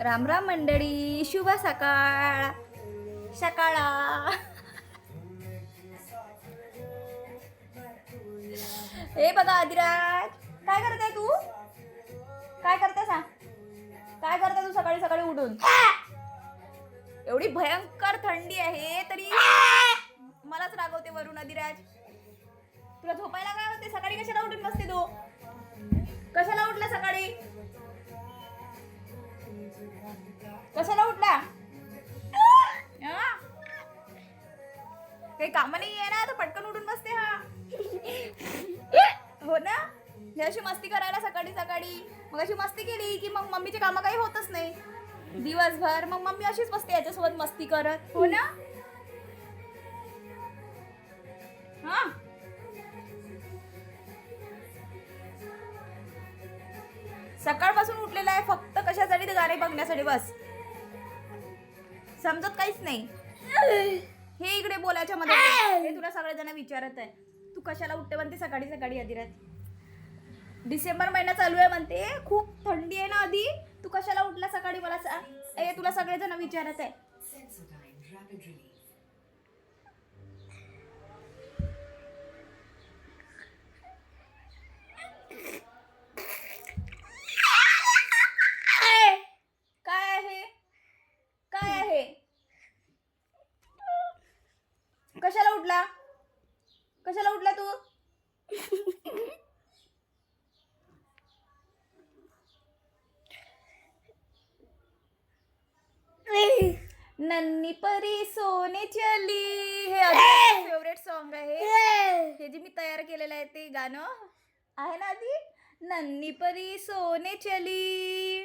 राम राम मंडळी, शुभ सकाळ सकाळा. हे बघा आदिराज, काय करताय तू? काय करते सांग? काय करते तू सकाळी सकाळी उठून? एवढी भयंकर थंडी आहे तरी मलाच रागवते वरून. आदिराज, तुला झोपायला काय होते? सकाळी कशाला उठून बसते तू? कशाला उठला सकाळी? कशाला उठला? काही काम नाही आहे ना, तर पटकन उठून बसते हा. हो ना, अशी मस्ती करायला सकाळी सकाळी. मग अशी मस्ती केली की मग मम्मीचे कामं काही होतच नाही दिवसभर. मग मम्मी अशीच बसते याच्यासोबत मस्ती करत. हो ना. हा, सकाळपासून उठलेला आहे फक्त कशासाठी? तर गाणे बघण्यासाठी बस. समजत काहीच नाही. हे इकडे बोलायच्या मध्ये हे तुला सगळेजण विचारत आहे, तू कशाला उठते म्हणते सकाळी सकाळी? आदिराज, डिसेंबर महिना चालू आहे म्हणते, खूप थंडी आहे ना आधी, तू कशाला उठला सकाळी मला सांग. हे तुला सगळेजण विचारत आहे. काय आहे? काय आहे? कशाला उठला? कशाला उठला तू? नन्नी परी सोने चली, हे फेवरेट सॉन्ग आहे. हे जे मी तयार केलेलं आहे ते गाणं आहे ना आधी. नन्नी परी सोने चली.